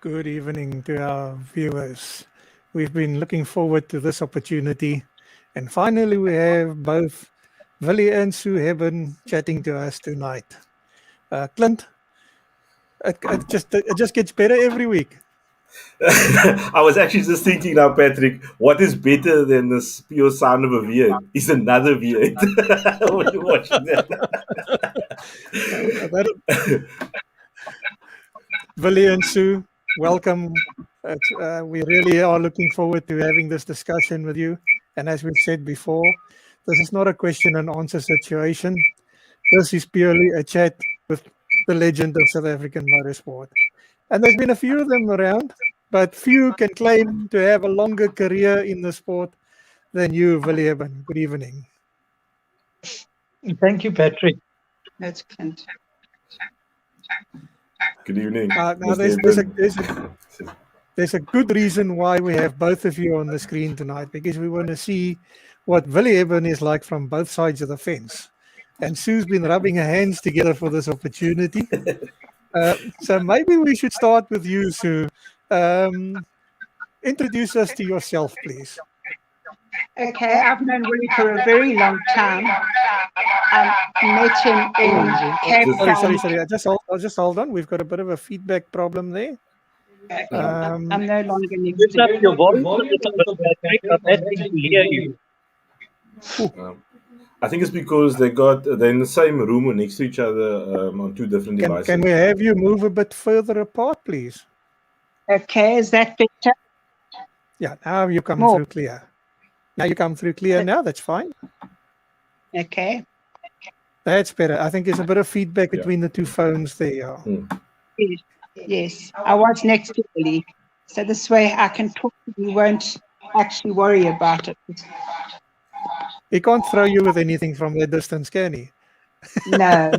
Good evening to our viewers. We've been looking forward to this opportunity, and finally we have both Willie and Sue Hepburn chatting to us tonight. Clint, it just gets better every week. I was actually just thinking now, Patrick, what is better than the pure sound of a V8 is another V8. When you're watching that. Willie and Sue, welcome. We really are looking forward to having this discussion with you. And as we've said before, this is not a question and answer situation. This is purely a chat with the legend of South African motorsport. And there's been a few of them around, but few can claim to have a longer career in the sport than you, Willie Hepburn. Good evening. Thank you, Patrick. That's Clint. Good evening. Now there's a good reason why we have both of you on the screen tonight, because we want to see what Willie Hepburn is like from both sides of the fence. And Sue's been rubbing her hands together for this opportunity. So maybe we should start with you, Sue. Introduce us to yourself, please. Okay, I've known Willie for a very long time. Met him in Cape Town. Sorry. I'll just hold on. We've got a bit of a feedback problem there. I'm no longer next Lift to up you. your voice a little bit, Patrick. I'm happy to hear you. I think it's because they're in the same room or next to each other on two different devices. Can we have you move a bit further apart, please? Okay, is that better? Yeah, now you come More. through clear. Now you come through clear now, that's fine. Okay. That's better. I think there's a bit of feedback between the two phones there. Yes, I was next to Willie. So this way I can talk to you, won't actually worry about it. He can't throw you with anything from that distance, can he? No.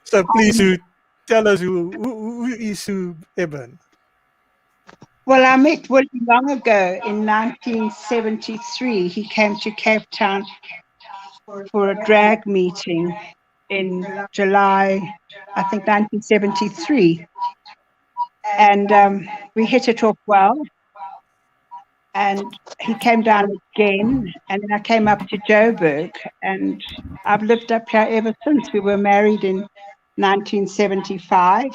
So please, Sue, tell us who is Sue Hepburn? Well, I met Willie long ago in 1973. He came to Cape Town for a drag meeting in July, I think 1973. And we hit it off well. And he came down again, and then I came up to Joburg, and I've lived up here ever since. We were married in 1975,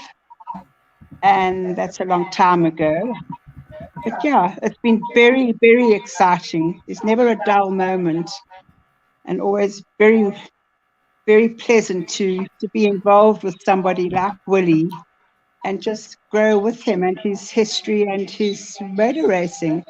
and that's a long time ago. But yeah, it's been very, very exciting. There's never a dull moment, and always very, very pleasant to be involved with somebody like Willie and just grow with him and his history and his motor racing.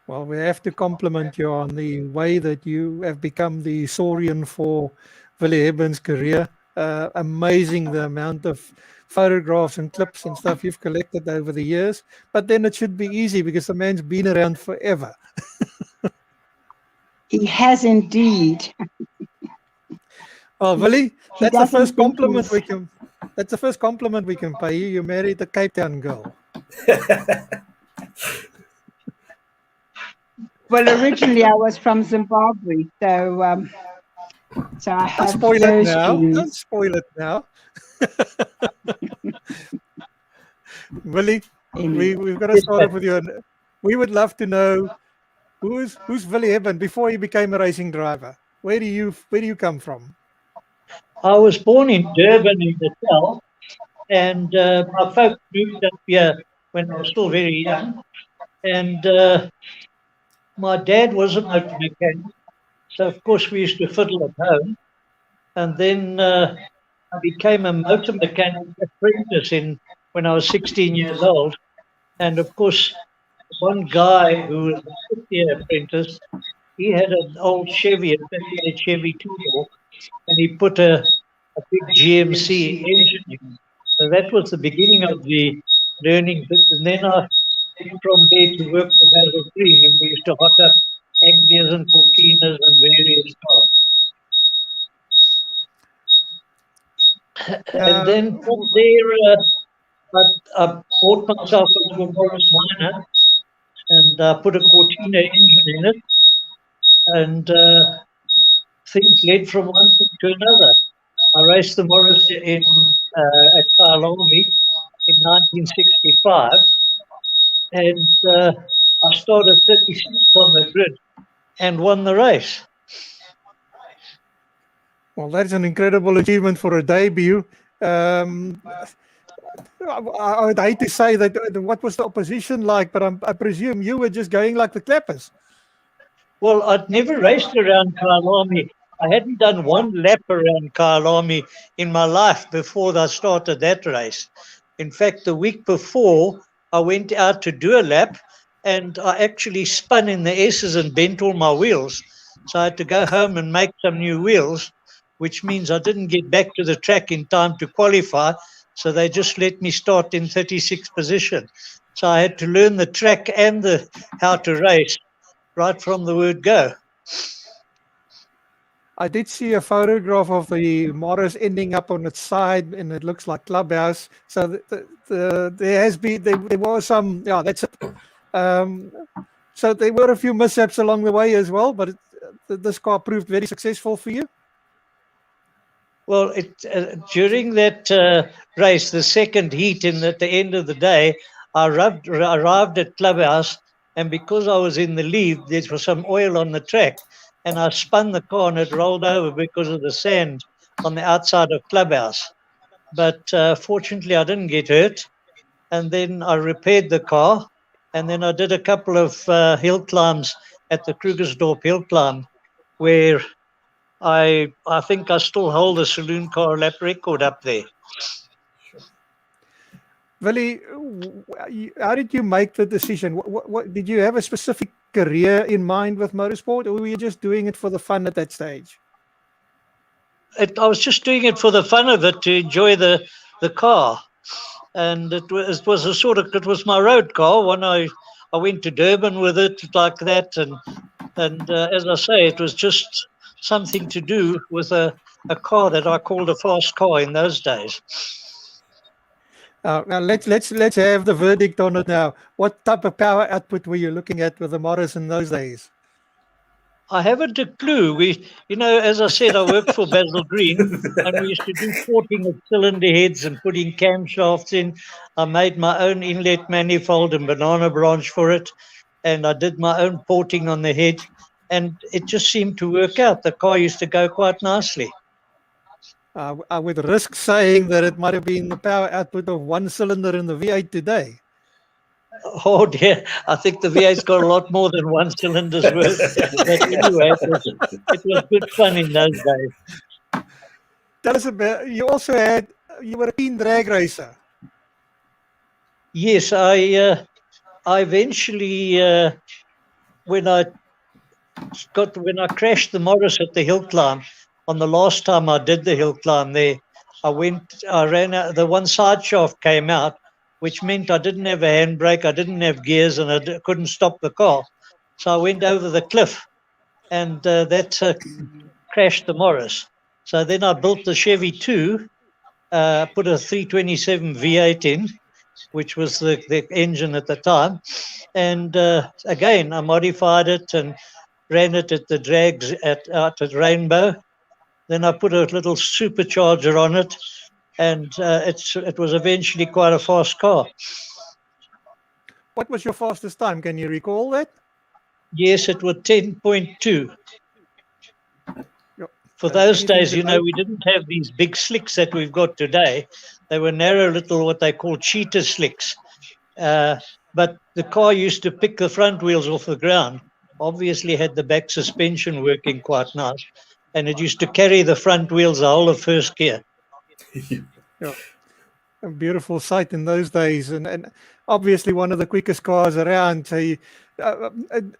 Well, we have to compliment you on the way that you have become the historian for Willie Hepburn's career. Amazing the amount of photographs and clips and stuff you've collected over the years. But then it should be easy because the man's been around forever. He has indeed. Oh, Willie, He that's the doesn't first think compliment he's- we can. That's the first compliment we can pay you. You married a Cape Town girl. Well, originally I was from Zimbabwe, so I Don't have spoil it those now. genes. Don't spoil it now. Willie, we've got to start off with you. We would love to know who's Willie Hepburn before he became a racing driver. Where do you come from? I was born in Durban in the south, and my folks moved up here when I was still very young. And my dad was a motor mechanic, so of course we used to fiddle at home. And then I became a motor mechanic apprentice when I was 16 years old. And of course, one guy who was a 50-year apprentice, he had an old Chevy, a 58 Chevy two-door, and he put a big GMC engine in. So that was the beginning of the learning bit. And then I went from there to work for Basil Green, and we used to hot up Anglias and Cortinas and various cars. And then from there, I bought myself into a Morris Minor, and I put a Cortina engine in it, and things led from one thing to another. I raced the Morris in at Kyalami in 1965, and I started 36th on the grid and won the race. Well, that's an incredible achievement for a debut. I would hate to say that what was the opposition like, but I presume you were just going like the clappers. Well, I'd never raced around Kyalami. I hadn't done one lap around Kyalami in my life before I started that race. In fact, the week before, I went out to do a lap, and I actually spun in the S's and bent all my wheels. So I had to go home and make some new wheels, which means I didn't get back to the track in time to qualify. So they just let me start in 36th position. So I had to learn the track and how to race right from the word go. I did see a photograph of the Morris ending up on its side, and it looks like clubhouse. So there was some, yeah, that's it. So there were a few mishaps along the way as well, but this car proved very successful for you. Well, during that race, the second heat at the end of the day, I arrived at clubhouse, and because I was in the lead, there was some oil on the track, and I spun the car and it rolled over because of the sand on the outside of clubhouse. But fortunately, I didn't get hurt, and then I repaired the car, and then I did a couple of hill climbs at the Krugersdorp hill climb, where I think I still hold a saloon car lap record up there. Willie, how did you make the decision? What did you have a specific career in mind with motorsport, or were you just doing it for the fun at that stage? I was just doing it for the fun of it, to enjoy the car, and it was my road car. When I went to Durban with it like that, and as I say, it was just something to do with a car that I called a fast car in those days. Now let's have the verdict on it now. What type of power output were you looking at with the Morris in those days? I haven't a clue. As I said, I worked for Basil Green, and we used to do porting of cylinder heads and putting camshafts in. I made my own inlet manifold and banana branch for it, and I did my own porting on the head, and it just seemed to work out. The car used to go quite nicely. I would risk saying that it might have been the power output of one cylinder in the V8 today. Oh dear, I think the V8's got a lot more than one cylinder's worth. But anyway, it was good fun in those days. Tell us about, you were a keen drag racer. Yes, I eventually, when I crashed the Morris at the hill climb, on the last time I did the hill climb there, I ran out, the one side shaft came out, which meant I didn't have a handbrake, I didn't have gears, and I couldn't stop the car. So I went over the cliff, and that crashed the Morris. So then I built the Chevy 2, put a 327 V8 in, which was the engine at the time. And again, I modified it and ran it at the drags out at Rainbow. Then I put a little supercharger on it, and it was eventually quite a fast car. What was your fastest time? Can you recall that? Yes, it was 10.2. For those days, we didn't have these big slicks that we've got today. They were narrow little, what they call cheetah slicks. But the car used to pick the front wheels off the ground. Obviously had the back suspension working quite nice. And it used to carry the front wheels the whole of first gear. Yeah. A beautiful sight in those days. And obviously one of the quickest cars around. So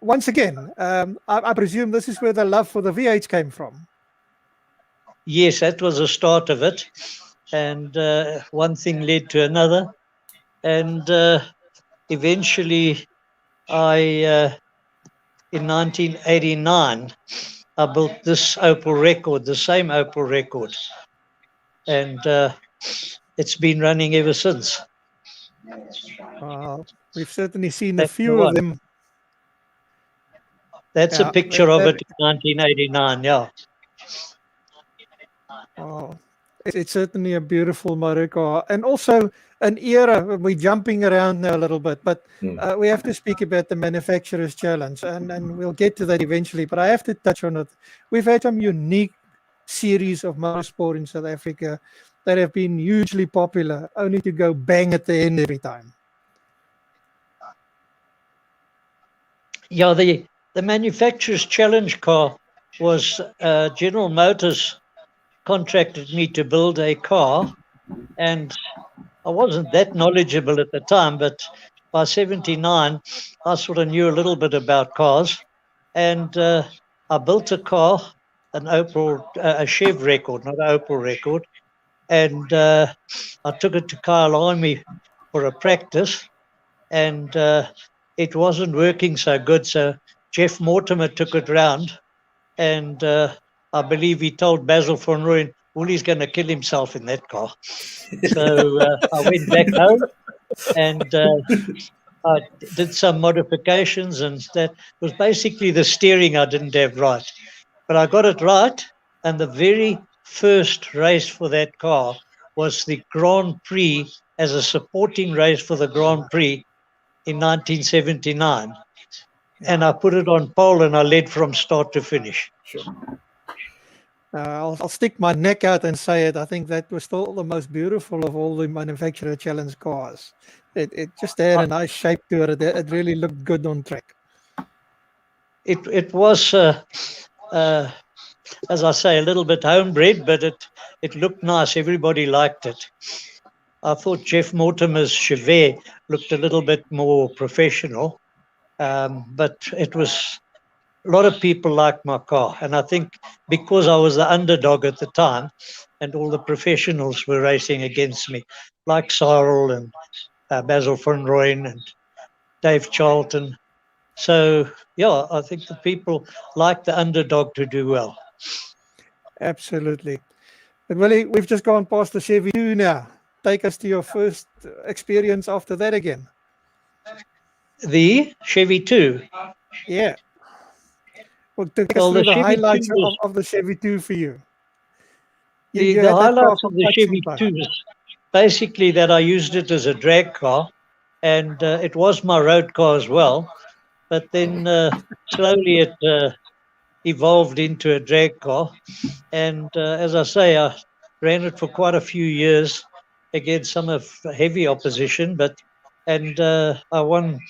once again, I presume this is where the love for the V8 came from. Yes, that was the start of it. And one thing led to another. And eventually in 1989, I built this Opel record, the same Opel record. And it's been running ever since. We've certainly seen a few of them. That's a picture of it in 1989, yeah. It's certainly a beautiful motor car, and also an era. We're jumping around now a little bit, but we have to speak about the manufacturer's challenge, and we'll get to that eventually. But I have to touch on it. We've had some unique series of motorsport in South Africa that have been hugely popular, only to go bang at the end every time. Yeah, the manufacturer's challenge car was General Motors contracted me to build a car, and I wasn't that knowledgeable at the time, but by 79, I sort of knew a little bit about cars, and I built a car, an a Chev record, not an Opel record, and I took it to Kyle Army for a practice, and it wasn't working so good. So Jeff Mortimer took it round, and I believe he told Basil von Rooyen, Willie's going to kill himself in that car. So I went back home, and I did some modifications, and that was basically the steering I didn't have right. But I got it right, and the very first race for that car was the Grand Prix as a supporting race for the Grand Prix in 1979. And I put it on pole, and I led from start to finish. Sure. I'll stick my neck out and say it. I think that was still the most beautiful of all the manufacturer challenge cars. It just had a nice shape to it. It really looked good on track. It was, as I say, a little bit homebred, but it looked nice. Everybody liked it. I thought Jeff Mortimer's Chevette looked a little bit more professional, but it was, a lot of people liked my car. And I think because I was the underdog at the time and all the professionals were racing against me, like Cyril and Basil von Rooyen and Dave Charlton. So, yeah, I think the people like the underdog to do well. Absolutely. But Willie, we've just gone past the Chevy 2 now. Take us to your first experience after that again. The Chevy 2? Yeah. Well, take us through the highlights of the Chevy 2 for you. The highlights of the Chevy 2 is basically that I used it as a drag car, and it was my road car as well. But then slowly it evolved into a drag car. And as I say, I ran it for quite a few years against some of heavy opposition, and I won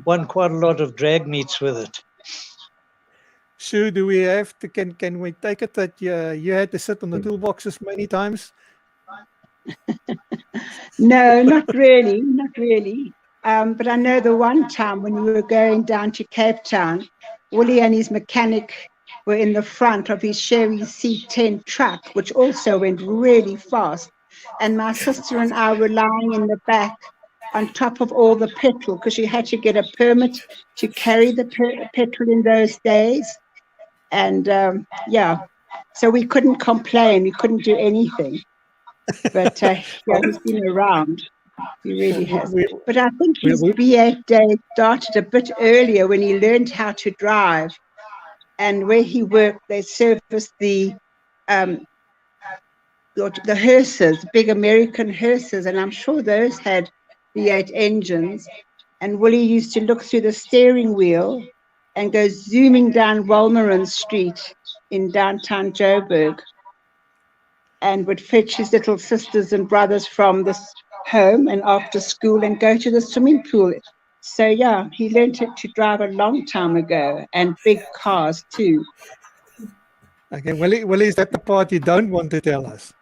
quite a lot of drag meets with it. Sue, do we have to? Can we take it that you had to sit on the toolboxes many times? No, not really, not really. But I know the one time when we were going down to Cape Town, Willie and his mechanic were in the front of his Chevy C10 truck, which also went really fast. And my sister and I were lying in the back on top of all the petrol, because you had to get a permit to carry the petrol in those days. And yeah, so we couldn't complain. We couldn't do anything. But yeah, he's been around. He really has. But I think his V8 day started a bit earlier when he learned how to drive. And where he worked, they serviced the hearses, big American hearses, and I'm sure those had V8 engines. And Willie used to look through the steering wheel and go zooming down Walmeran Street in downtown Joburg, and would fetch his little sisters and brothers from the home and after school and go to the swimming pool. So yeah, he learned it to drive a long time ago, and big cars too. Okay, Willie, is that the part you don't want to tell us?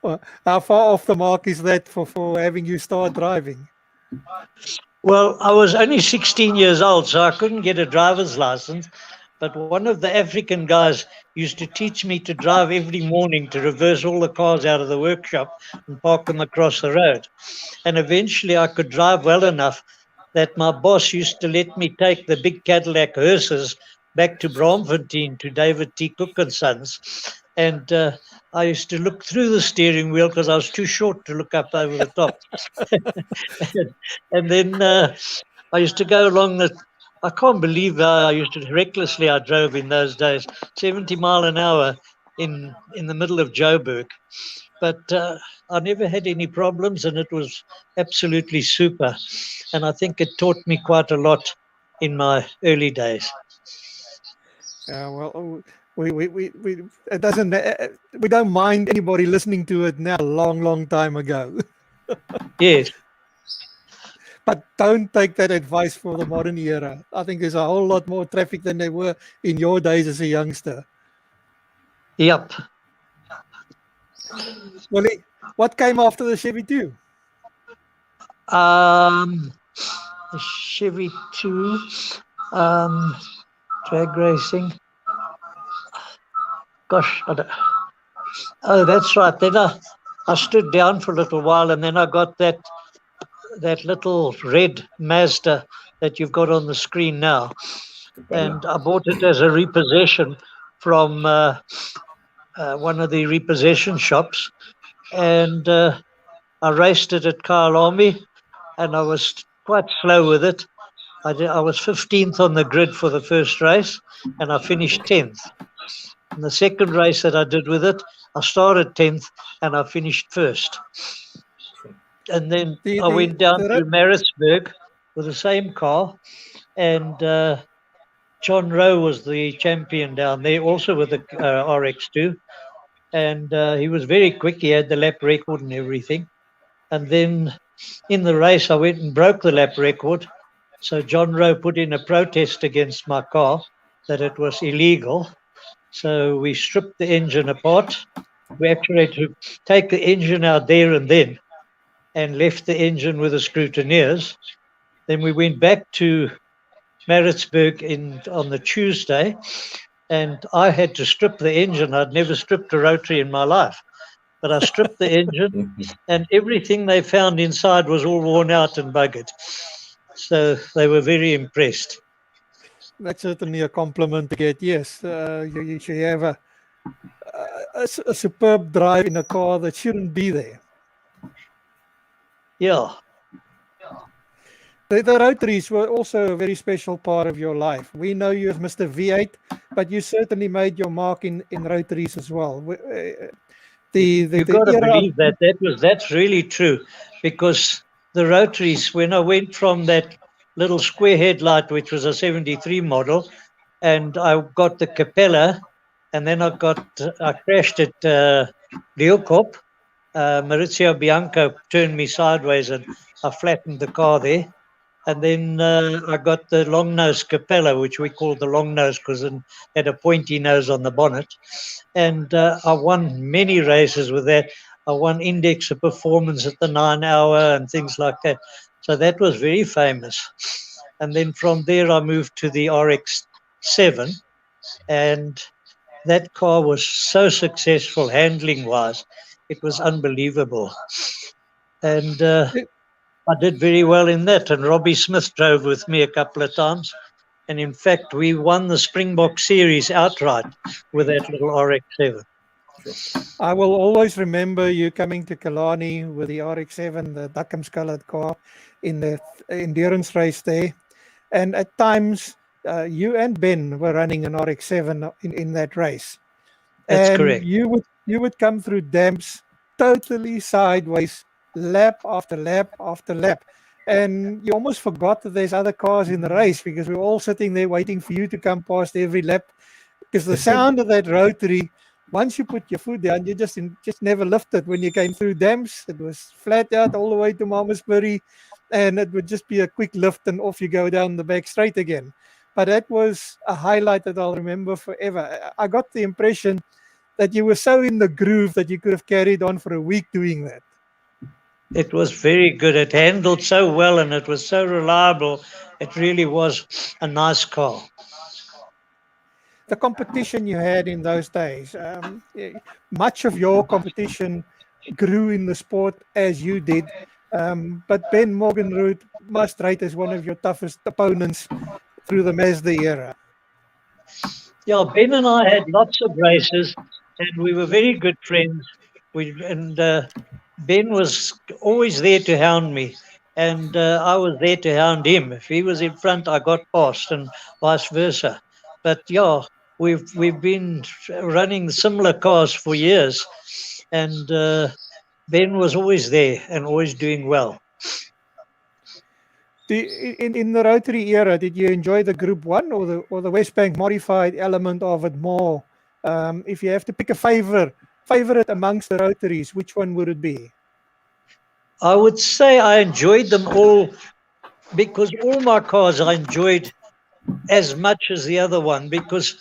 Well, how far off the mark is that for having you start driving? Well, I was only 16 years old, so I couldn't get a driver's license. But one of the African guys used to teach me to drive every morning, to reverse all the cars out of the workshop and park them across the road. And eventually I could drive well enough that my boss used to let me take the big Cadillac hearses back to Braamfontein to David T. Cook and Sons. And I used to look through the steering wheel because I was too short to look up over the top. And then I used to go along I can't believe I used to recklessly. I drove in those days, 70 mile an hour in the middle of Joburg, but I never had any problems, and it was absolutely super. And I think it taught me quite a lot in my early days. Well, we it doesn't. We don't mind anybody listening to it now. Long, long time ago. Yes. But don't take that advice for the modern era. I think there's a whole lot more traffic than there were in your days as a youngster. Yep. Willie, what came after the Chevy 2? The Chevy 2, drag racing. Gosh, oh, that's right. Then I stood down for a little while, and then I got that little red Mazda that you've got on the screen now. And I bought it as a repossession from one of the repossession shops. And I raced it at Kyle Army, and I was quite slow with it. I was 15th on the grid for the first race, and I finished 10th. And the second race that I did with it, I started 10th, and I finished first. And then I went down to Maritzburg with the same car, and John Rowe was the champion down there, also with the RX2. And he was very quick. He had the lap record and everything. And then in the race, I went and broke the lap record. So John Rowe put in a protest against my car that it was illegal. So we stripped the engine apart. We actually had to take the engine out there and then, and left the engine with the scrutineers. Then we went back to Maritzburg on the Tuesday, and I had to strip the engine. I'd never stripped a rotary in my life, but I stripped the engine, and everything they found inside was all worn out and buggered. So they were very impressed. That's certainly a compliment to get. Yes, you have a superb drive in a car that shouldn't be there. Yeah. The rotaries were also a very special part of your life. We know you as Mr. V8, but you certainly made your mark in rotaries as well. You've got to believe that. That's really true, because the rotaries, when I went from that little square headlight, which was a 73 model, and I got the Capella, and then I crashed at Leeuwkop. Maurizio Bianco turned me sideways, and I flattened the car there. And then I got the long nose Capella, which we called the long nose because it had a pointy nose on the bonnet. And I won many races with that. I won Index of Performance at the 9 hour and things like that. So that was very famous. And then from there, I moved to the RX-7. And that car was so successful handling-wise. It was unbelievable. And I did very well in that. And Robbie Smith drove with me a couple of times. And in fact, we won the Springbok Series outright with that little RX-7. I will always remember you coming to Killarney with the RX-7, the Duckham's colored car, in the endurance race there. And at times, you and Ben were running an RX-7 in that race. That's correct. You would come through damps totally sideways, lap after lap after lap. And you almost forgot that there's other cars in the race because we were all sitting there waiting for you to come past every lap. Because the sound of that rotary, once you put your foot down, you just never lifted. When you came through dams, it was flat out all the way to Malmesbury, and it would just be a quick lift and off you go down the back straight again. But that was a highlight that I'll remember forever. I got the impression that you were so in the groove that you could have carried on for a week doing that. It was very good. It handled so well and it was so reliable. It really was a nice car. The competition you had in those days, much of your competition grew in the sport as you did. But Ben Morgenroth must rate as one of your toughest opponents through the Mazda era. Yeah, Ben and I had lots of races and we were very good friends. Ben was always there to hound me. and I was there to hound him. If he was in front, I got past, and vice versa. But yeah, we've been running similar cars for years, and Ben was always there and always doing well. In the rotary era, did you enjoy the Group 1 or the West Bank modified element of it more? If you have to pick a favorite amongst the rotaries, which one would it be? I would say I enjoyed them all, because all my cars I enjoyed as much as the other one, because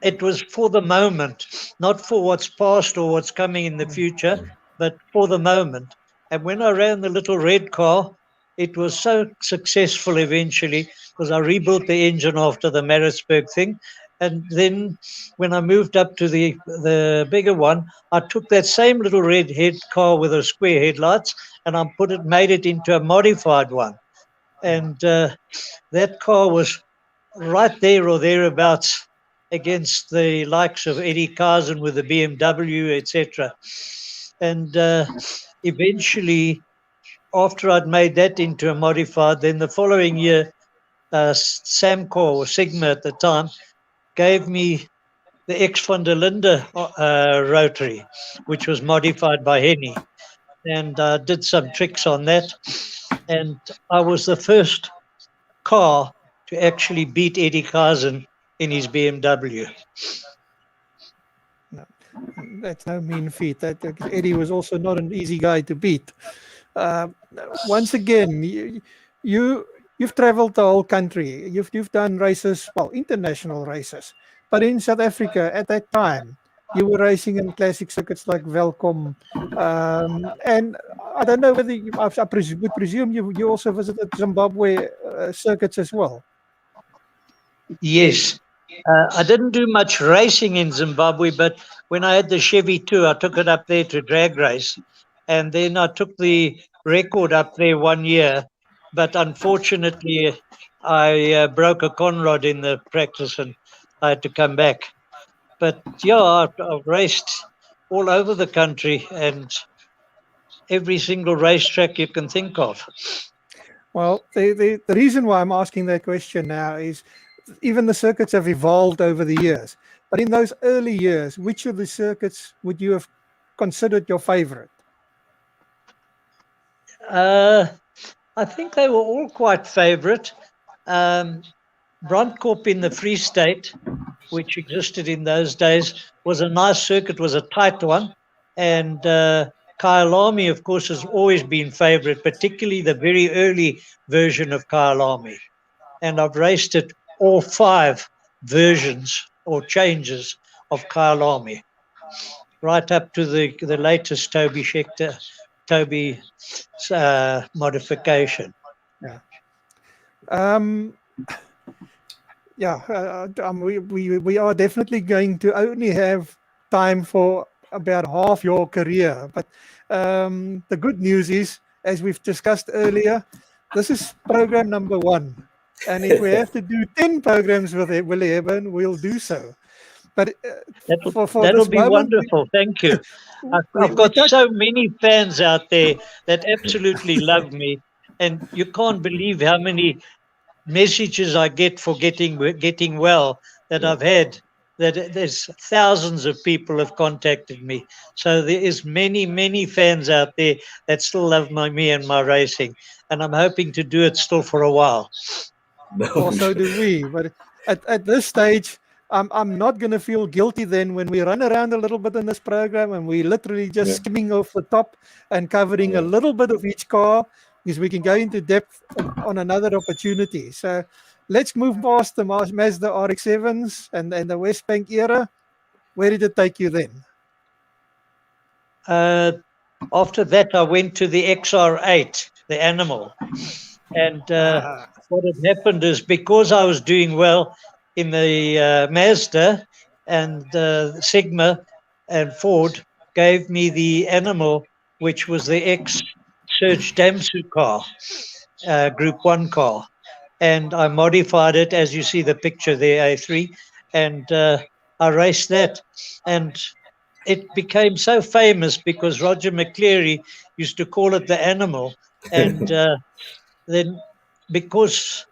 it was for the moment, not for what's past or what's coming in the future, but for the moment. And when I ran the little red car, it was so successful eventually, because I rebuilt the engine after the Maritzburg thing. And then when I moved up to the bigger one, I took that same little red head car with a square headlights, and I made it into a modified one. And that car was right there or thereabouts against the likes of Eddie Carson with the BMW, etc. And eventually, after I'd made that into a modified, then the following year, Samcor, or Sigma at the time, gave me the X von der Linde rotary, which was modified by Henny. And I did some tricks on that. And I was the first car to actually beat Eddie Carson in his BMW. No, that's no mean feat. Eddie was also not an easy guy to beat. Once again, you've traveled the whole country. You've done races, well, international races. But in South Africa at that time, you were racing in classic circuits like Welkom. And I don't know whether I would presume you also visited Zimbabwe circuits as well. Yes. I didn't do much racing in Zimbabwe, but when I had the Chevy 2, I took it up there to drag race. And then I took the record up there 1 year. But unfortunately, I broke a conrod in the practice and I had to come back. But yeah, I've raced all over the country and every single racetrack you can think of. Well, the reason why I'm asking that question now is even the circuits have evolved over the years. But in those early years, which of the circuits would you have considered your favorite? I think they were all quite favorite. Brandkop in the Free State, which existed in those days, was a nice circuit, was a tight one. And Kyalami, of course, has always been favorite, particularly the very early version of Kyalami. And I've raced it all 5 versions or changes of Kyalami, right up to the latest Toby Schechter, Toby modification. We are definitely going to only have time for about half your career. But the good news is, as we've discussed earlier, this is program number 1. And if we have to do 10 programs with Willie Hepburn, we'll do so. But that'll be wonderful. Thank you. I've got so many fans out there that absolutely love me. And you can't believe how many messages I get for getting well that I've had. That there's thousands of people have contacted me. So there is many fans out there that still love me and my racing. And I'm hoping to do it still for a while. Well, so do we. But at this stage, I'm not going to feel guilty then when we run around a little bit in this program and we literally just skimming off the top and covering a little bit of each car, because we can go into depth on another opportunity. So let's move past the Mazda RX-7s and the West Bank era. Where did it take you then? After that, I went to the XR8, the Animal. And what had happened is, because I was doing well in the Mazda, and Sigma and Ford gave me the Animal, which was the ex-Serge Damsu car, Group 1 car. And I modified it, as you see the picture there, A3, and I raced that. And it became so famous because Roger McCleary used to call it the Animal, And then because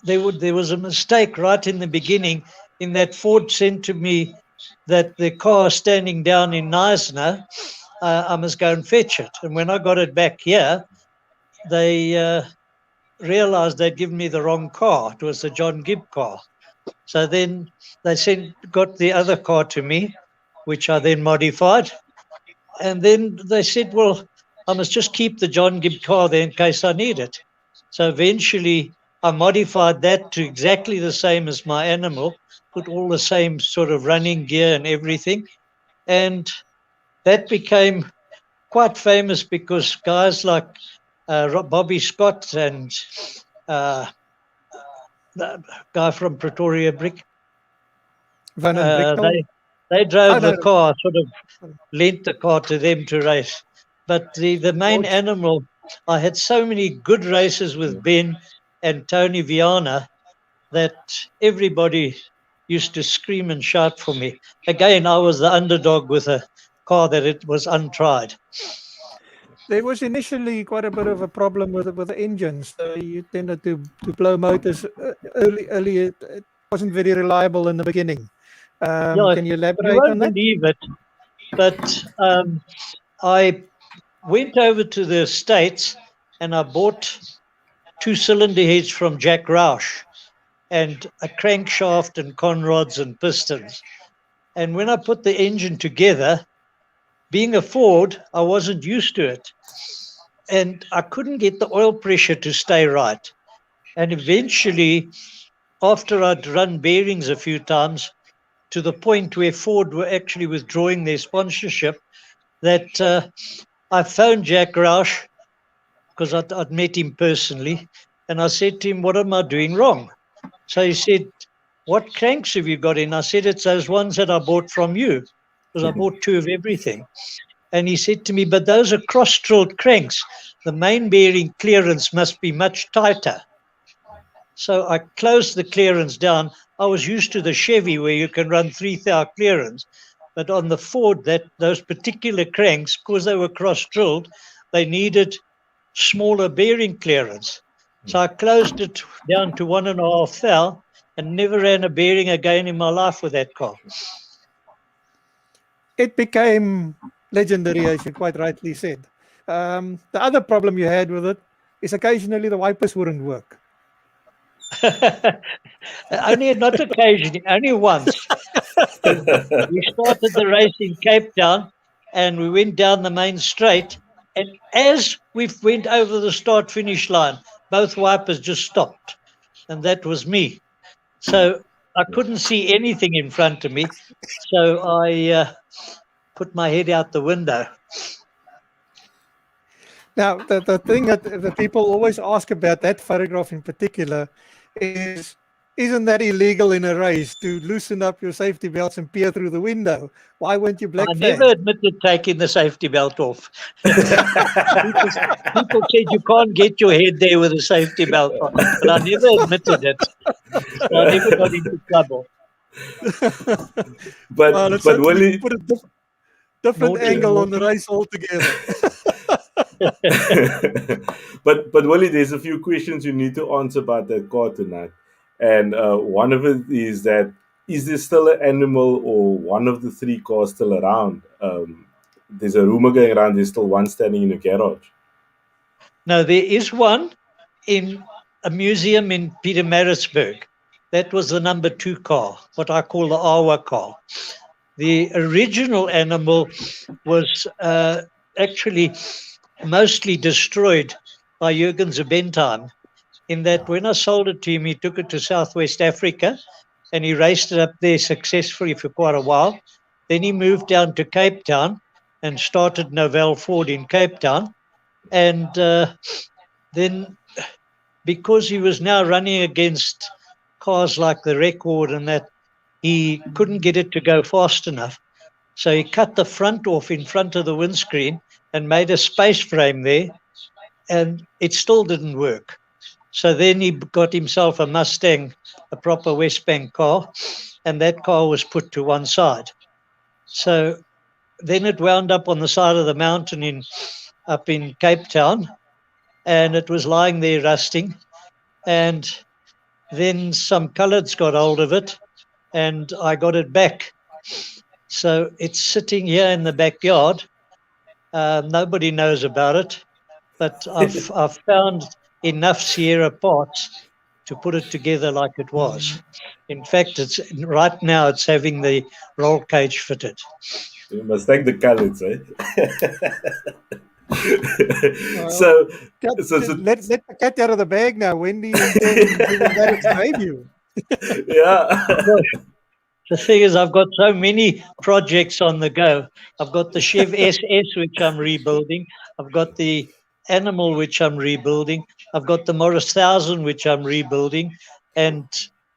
there was a mistake right in the beginning, in that Ford sent to me that the car standing down in Neisner, I must go and fetch it. And when I got it back here, they realized they'd given me the wrong car. It was the John Gibb car. So then they got the other car to me, which I then modified. And then they said, well, I must just keep the John Gibb car there in case I need it. So eventually I modified that to exactly the same as my animal, put all the same sort of running gear and everything. And that became quite famous because guys like Bobby Scott and the guy from Pretoria Brick, Van and Bricknell. they drove Oh, no, the car, sort of lent the car to them to race. But the main animal, I had so many good races with Ben and Tony Viana that everybody used to scream and shout for me. Again, I was the underdog with a car that it was untried. There was initially quite a bit of a problem with the engines. You tended to blow motors early. It wasn't very reliable in the beginning. Can you elaborate you won't on that? believe it, but I went over to the States and I bought 2 cylinder heads from Jack Roush and a crankshaft and conrods and pistons. And when I put the engine together, being a Ford, I wasn't used to it. And I couldn't get the oil pressure to stay right. And eventually, after I'd run bearings a few times, to the point where Ford were actually withdrawing their sponsorship, that I phoned Jack Roush, because I'd met him personally, and I said to him, what am I doing wrong? So he said, what cranks have you got in? I said, it's those ones that I bought from you, because I bought 2 of everything. And he said to me, but those are cross-drilled cranks. The main bearing clearance must be much tighter. So I closed the clearance down. I was used to the Chevy where you can run 3,000 clearance. But on the Ford, those particular cranks, because they were cross-drilled, they needed smaller bearing clearance. So I closed it down to 1.5 thou and never ran a bearing again in my life with that car. It became legendary, as you quite rightly said. The other problem you had with it is occasionally the wipers wouldn't work. Not occasionally, only once. We started the race in Cape Town and we went down the main straight. And as we went over the start-finish line, both wipers just stopped. And that was me. So I couldn't see anything in front of me. So I put my head out the window. Now, the thing that the people always ask about that photograph in particular is, isn't that illegal in a race to loosen up your safety belts and peer through the window? Why weren't you black flag? I never admitted taking the safety belt off. People said you can't get your head there with a safety belt on, but I never admitted it. So I never got into trouble. But Willie, put a different angle on the race altogether. but Willie, there's a few questions you need to answer about that car tonight, and one of it is that, is there still an animal or one of the 3 cars still around? There's a rumor going around there's still one standing in a garage. No, there is one in a museum in Pietermaritzburg. That was the number 2 car, what I call the Awa car. The original animal was actually mostly destroyed by Jürgen Zebentheim, in that when I sold it to him, he took it to Southwest Africa and he raced it up there successfully for quite a while. Then he moved down to Cape Town and started Novell Ford in Cape Town. And then because he was now running against cars like the Record and that, he couldn't get it to go fast enough. So he cut the front off in front of the windscreen and made a space frame there, and it still didn't work. So then he got himself a Mustang, a proper West Bank car, and that car was put to one side. So then it wound up on the side of the mountain up in Cape Town, and it was lying there rusting. And then some coloureds got hold of it, and I got it back. So it's sitting here in the backyard. Nobody knows about it, but I've found enough Sierra parts to put it together like it was. In fact, it's right now it's having the roll cage fitted. You must thank the colours, eh? Well, so, let the cat out of the bag now. When do you intend giving that its debut? yeah. The thing is, I've got so many projects on the go. I've got the Chev SS, which I'm rebuilding. I've got the Animal, which I'm rebuilding. I've got the Morris 1000, which I'm rebuilding. And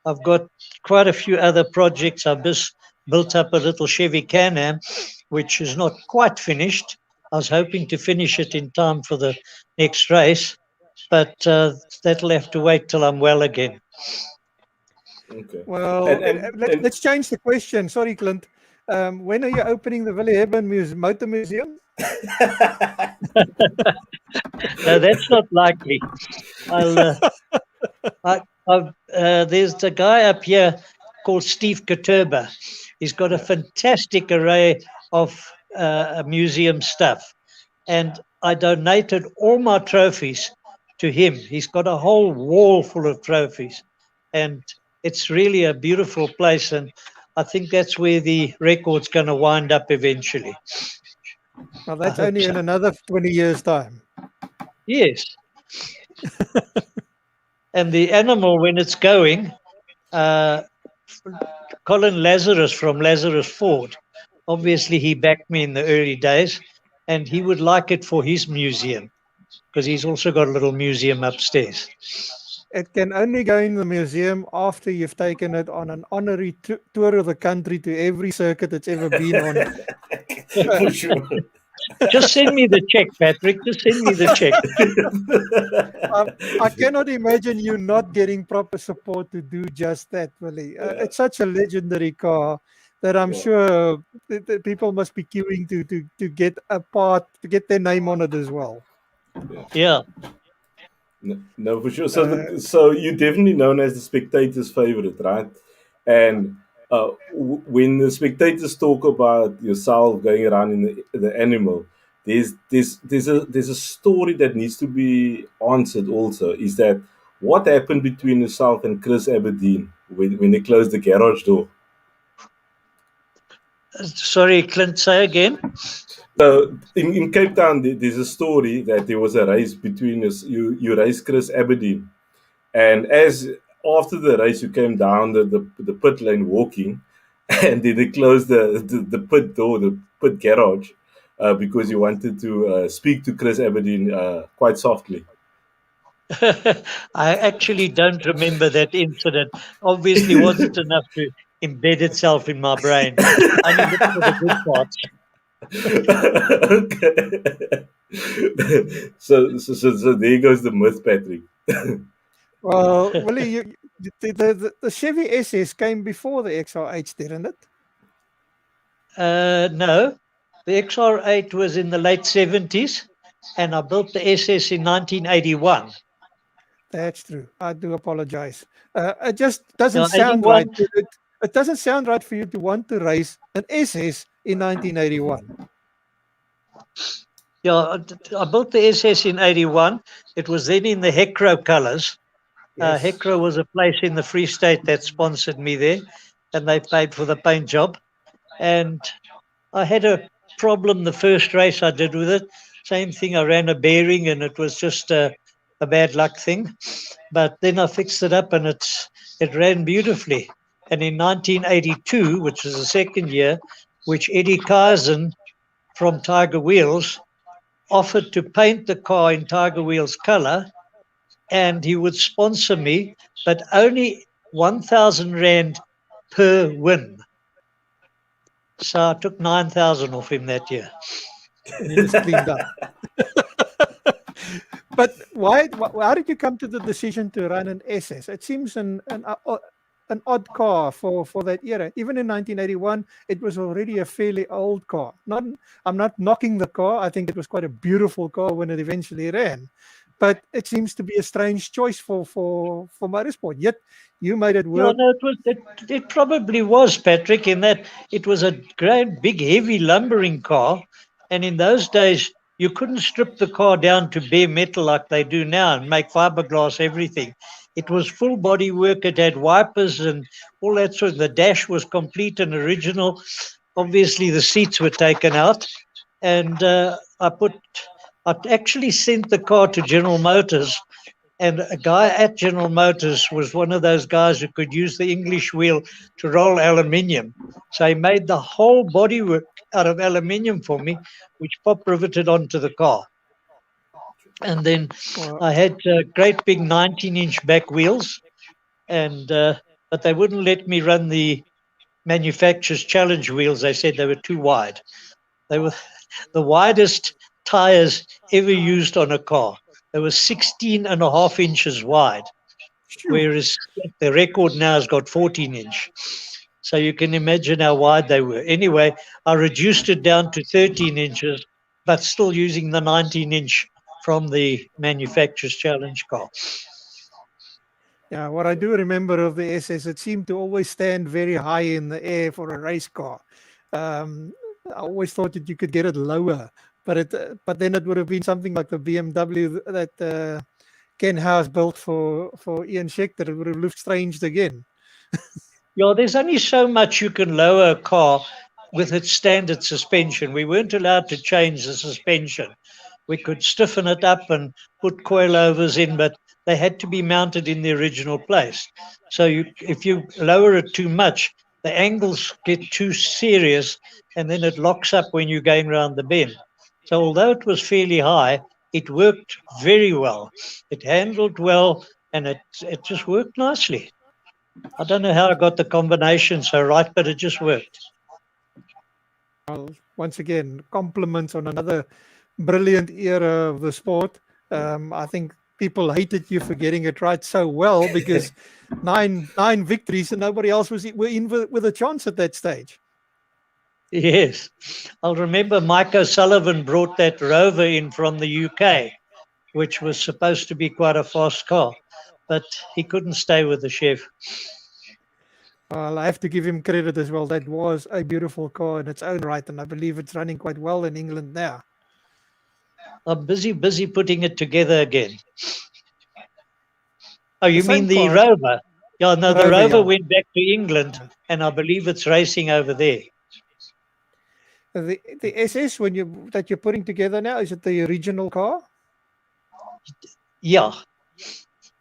I've got quite a few other projects. I've just built up a little Chevy Can-Am, which is not quite finished. I was hoping to finish it in time for the next race, but that'll have to wait till I'm well again. Okay. Well, And let's change the question. Sorry, Clint. When are you opening the Willie Hepburn Motor Museum? No, that's not likely. There's a guy up here called Steve Katurba. He's got a fantastic array of museum stuff. And I donated all my trophies to him. He's got a whole wall full of trophies. And it's really a beautiful place. And I think that's where the record's going to wind up eventually. Well, that's only in another 20 years' time. Yes. And the Animal, when it's going, Colin Lazarus from Lazarus Ford, obviously he backed me in the early days, and he would like it for his museum, because he's also got a little museum upstairs. It can only go in the museum after you've taken it on an honorary tour of the country to every circuit it's ever been on. for sure. Just send me the check, Patrick. Just send me the check. I cannot imagine you not getting proper support to do just that, Willie. It's such a legendary car that I'm sure the people must be queuing to get a part, to get their name on it as well. Yeah. No, for sure. So you're definitely known as the spectator's favorite, right? And when the spectators talk about yourself going around in the Animal, there's a story that needs to be answered. Also, is that what happened between yourself and Chris Aberdeen when they closed the garage door? Sorry, Clint, say again. So in Cape Town, there's a story that there was a race between us. You raced Chris Aberdeen, and after the race, you came down the pit lane walking, and then they closed the pit door, the pit garage, because you wanted to speak to Chris Aberdeen quite softly. I actually don't remember that incident. Obviously, wasn't enough to embed itself in my brain. I only looked for the good parts. Okay. So there goes the myth, Patrick. Well, Willie, the Chevy SS came before the XR8, didn't it? No, the XR8 was in the late 70s, and I built the SS in 1981. That's true. I do apologize. It just doesn't sound right. It doesn't sound right for you to want to race an SS in 1981. Yeah, I built the SS in 81. It was then in the Hecro colors. Yes. Hecro was a place in the Free State that sponsored me there, and they paid for the paint job. And I had a problem the first race I did with it. Same thing, I ran a bearing, and it was just a bad luck thing. But then I fixed it up, and it ran beautifully. And in 1982, which was the second year, which Eddie Kaizen from Tiger Wheels offered to paint the car in Tiger Wheels color, and he would sponsor me, but only 1,000 Rand per win. So I took 9,000 off him that year. You just cleaned up. But how did you come to the decision to run an SS? It seems an odd car for that era. Even in 1981, it was already a fairly old car. I'm not knocking the car. I think it was quite a beautiful car when it eventually ran. but it seems to be a strange choice for motorsport. Yet you made it Yeah, work. no, it probably was, Patrick, in that it was a great, big, heavy lumbering car. And in those days, you couldn't strip the car down to bare metal like they do now and make fiberglass everything. It was full body work. It had wipers and all that sort of, the dash was complete and original. Obviously, the seats were taken out. And I actually sent the car to General Motors, and a guy at General Motors was one of those guys who could use the English wheel to roll aluminium. So he made the whole bodywork out of aluminium for me, which pop riveted onto the car. And then I had great big 19-inch back wheels, and but they wouldn't let me run the manufacturer's challenge wheels. They said they were too wide. They were the widest tires ever used on a car. They were 16.5 inches wide, whereas the record now has got 14 inch. So you can imagine how wide they were. Anyway, I reduced it down to 13 inches, but still using the 19 inch from the manufacturer's challenge car. Yeah, what I do remember of the SS, it seemed to always stand very high in the air for a race car. I always thought that you could get it lower, but then it would have been something like the BMW that Ken House built for Ian Schechter. It would have looked strange again. Yeah, there's only so much you can lower a car with its standard suspension. We weren't allowed to change the suspension. We could stiffen it up and put coilovers in, but they had to be mounted in the original place. So if you lower it too much, the angles get too serious, and then it locks up when you're going around the bend. So although it was fairly high, it worked very well. It handled well, and it just worked nicely. I don't know how I got the combination so right, but it just worked. Well, once again, compliments on another brilliant era of the sport. I think people hated you for getting it right so well, because nine victories and nobody else were in with a chance at that stage. Yes. I'll remember Mike O'Sullivan brought that Rover in from the UK, which was supposed to be quite a fast car, but he couldn't stay with the chef. Well, I have to give him credit as well. That was a beautiful car in its own right, and I believe it's running quite well in England now. I'm busy putting it together again. Oh, you The mean same the car? Rover? Yeah, no, the Rover, Rover yeah. went back to England, and I believe it's racing over there. The SS that you're putting together now, is it the original car? Yeah.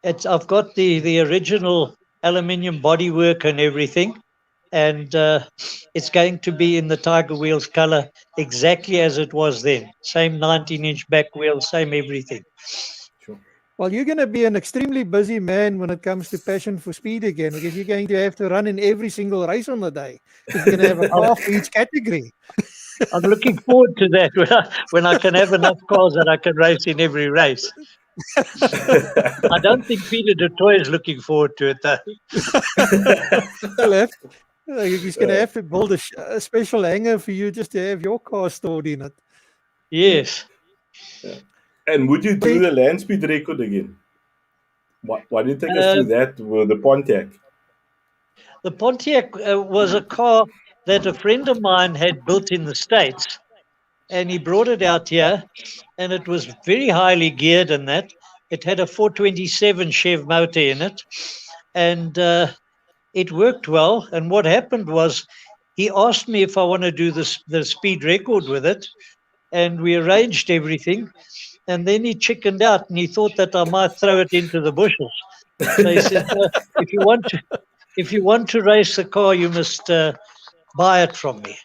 I've got the original aluminium bodywork and everything, and it's going to be in the Tiger Wheels color exactly as it was then. Same 19-inch back wheel, same everything. Well, you're going to be an extremely busy man when it comes to passion for speed again, because you're going to have to run in every single race on the day. You're going to have a car for each category. I'm looking forward to that when I can have enough cars that I can race in every race. I don't think Peter de Toy is looking forward to it, though. He's going to have to build a special hangar for you just to have your car stored in it. Yes. Yeah. And would you do the land speed record again? Why don't you take us through that with the Pontiac? The Pontiac was a car that a friend of mine had built in the States, and he brought it out here, and it was very highly geared in that. It had a 427 Chev motor in it, and it worked well. And what happened was he asked me if I want to do the speed record with it, and we arranged everything. And then he chickened out, and he thought that I might throw it into the bushes. So he said, no, if you want to race the car, you must buy it from me.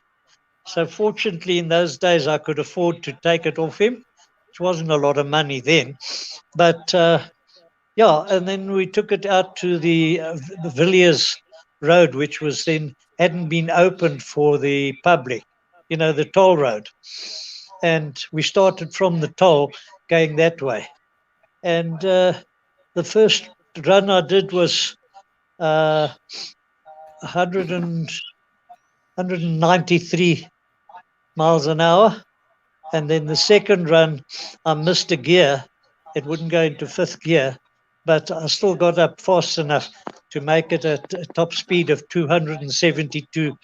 So fortunately, in those days, I could afford to take it off him, which wasn't a lot of money then. But yeah, and then we took it out to the Villiers Road, which was then hadn't been opened for the public, the toll road. And we started from the toll going that way. And the first run I did was 193 miles an hour. And then the second run, I missed a gear it wouldn't go into fifth gear, but I still got up fast enough to make it at a top speed of 372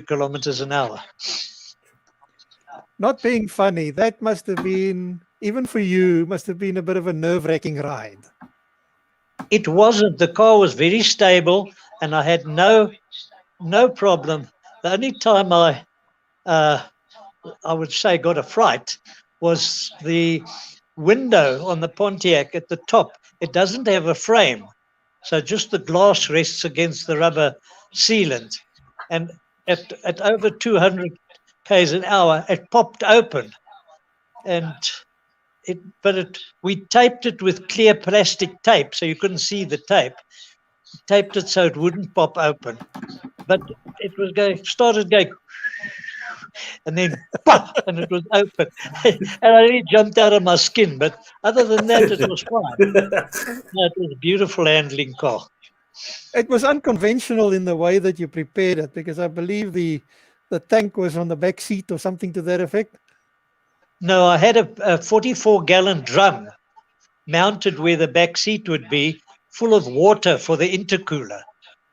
kilometers an hour. Not being funny, that must have been, even for you, must have been a bit of a nerve-wracking ride. It wasn't. The car was very stable, and I had no problem. The only time I would say got a fright was the window on the Pontiac at the top. It doesn't have a frame, so just the glass rests against the rubber sealant, and at over 200 k's an hour, it popped open, and we taped it with clear plastic tape, so you couldn't see the tape. Taped it so it wouldn't pop open, but it was started going, and then pop, and it was open, and I really jumped out of my skin. But other than that, it was fine. No, it was a beautiful handling car. It was unconventional in the way that you prepared it, because I believe the tank was on the back seat or something to that effect. No, I had a 44-gallon drum mounted where the back seat would be, full of water for the intercooler,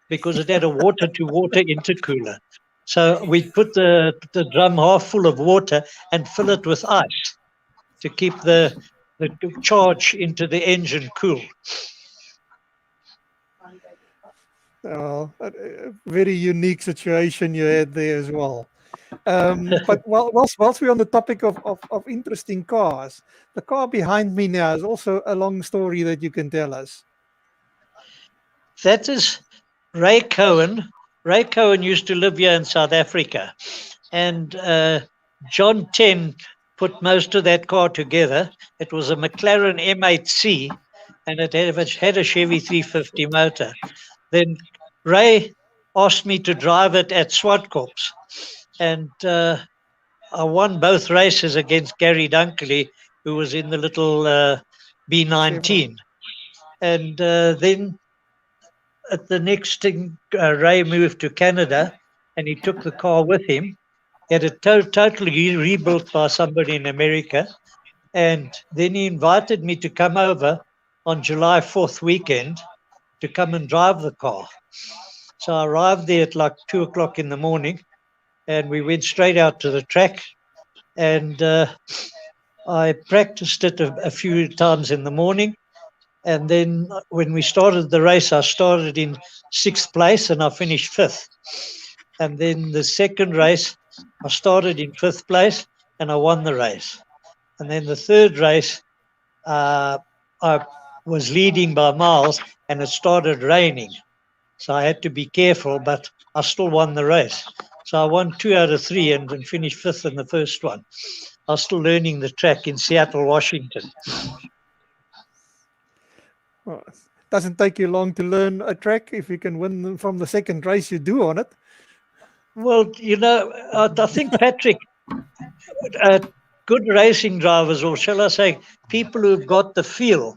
because it had a water-to-water intercooler. So we put the drum half full of water and fill it with ice to keep the charge into the engine cool. A very unique situation you had there as well. But whilst we're on the topic of interesting cars, the car behind me now is also a long story that you can tell us. That is Ray Cohen. Ray Cohen used to live here in South Africa, and John Ten put most of that car together. It was a McLaren M8C, and it had a Chevy 350 motor. Then Ray asked me to drive it at Swartkorps, and I won both races against Gary Dunkley, who was in the little B19. And then at the next thing, Ray moved to Canada, and he took the car with him. He had it totally rebuilt by somebody in America. And then he invited me to come over on July 4th weekend to come and drive the car. So I arrived there at like 2 o'clock in the morning, and we went straight out to the track. And I practiced it a few times in the morning. And then when we started the race, I started in 6th place and I finished 5th. And then the second race, I started in 5th place and I won the race. And then the third race, I was leading by miles and it started raining. So I had to be careful, but I still won the race. So I won 2 out of 3 and finished 5th in the first one. I was still learning the track in Seattle, Washington. Well, it doesn't take you long to learn a track. If you can win from the second race you do on it. Well, you know, I think, Patrick, good racing drivers, or shall I say, people who've got the feel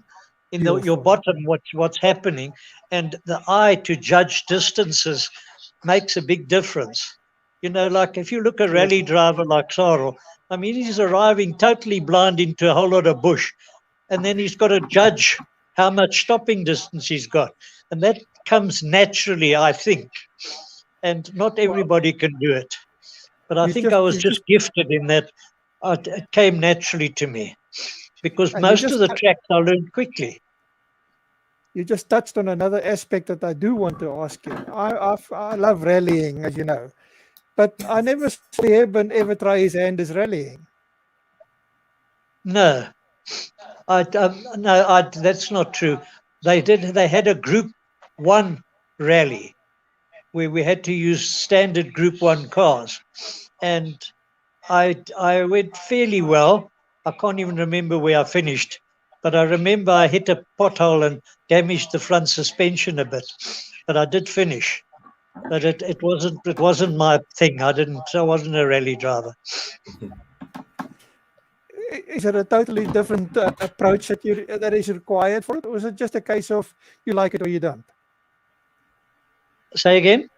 in your bottom, what's happening, and the eye to judge distances makes a big difference. You know, like if you look at a rally driver like Sarel, I mean, he's arriving totally blind into a whole lot of bush, and then he's got to judge how much stopping distance he's got. And that comes naturally, I think. And not everybody can do it. But I think I was just gifted in that it came naturally to me. Because most of the tracks I learned quickly. You just touched on another aspect that I do want to ask you. I love rallying, as you know. But I never saw Hepburn ever try his hand as rallying. No. That's not true. They did. They had a Group 1 rally where we had to use standard Group 1 cars, and I went fairly well. I can't even remember where I finished, but I remember I hit a pothole and damaged the front suspension a bit. But I did finish. But it wasn't my thing. I wasn't a rally driver. Is it a totally different approach that is required for it, or is it just a case of you like it or you don't? Say again?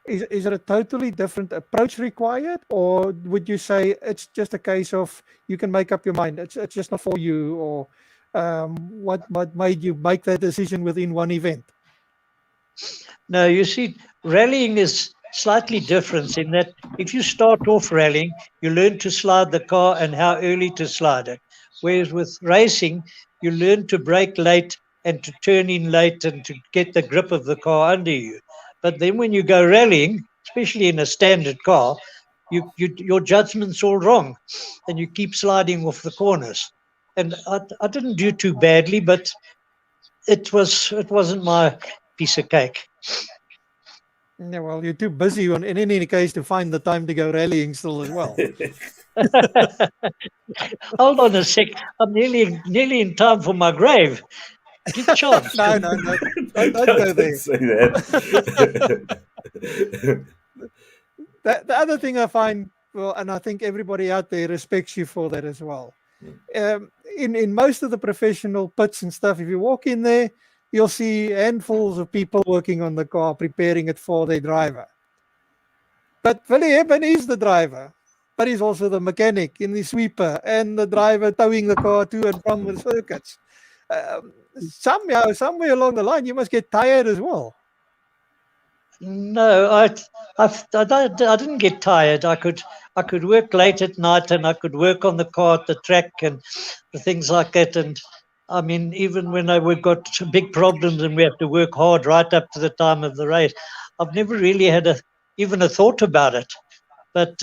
is it a totally different approach required, or would you say it's just a case of you can make up your mind, it's just not for you, or what made you make that decision within one event? No, you see, rallying is slightly different in that if you start off rallying, you learn to slide the car and how early to slide it. Whereas with racing, you learn to brake late and to turn in late and to get the grip of the car under you. But then when you go rallying, especially in a standard car, your judgment's all wrong and you keep sliding off the corners. And I didn't do too badly, but it wasn't my piece of cake. Yeah, well, you're too busy in any case to find the time to go rallying still as well. Hold on a sec. I'm nearly in time for my grave. Give chance. No, don't go there. Say that. The other thing I find, well, and I think everybody out there respects you for that as well. In most of the professional pits and stuff, if you walk in there, you'll see handfuls of people working on the car, preparing it for their driver. But Willie Hepburn is the driver, but he's also the mechanic in the sweeper and the driver towing the car to and from the circuits. Somewhere along the line, you must get tired as well. No, I didn't get tired. I could work late at night and I could work on the car at the track and things like that. And I mean, even when we've got big problems and we have to work hard right up to the time of the race, I've never really had even a thought about it. But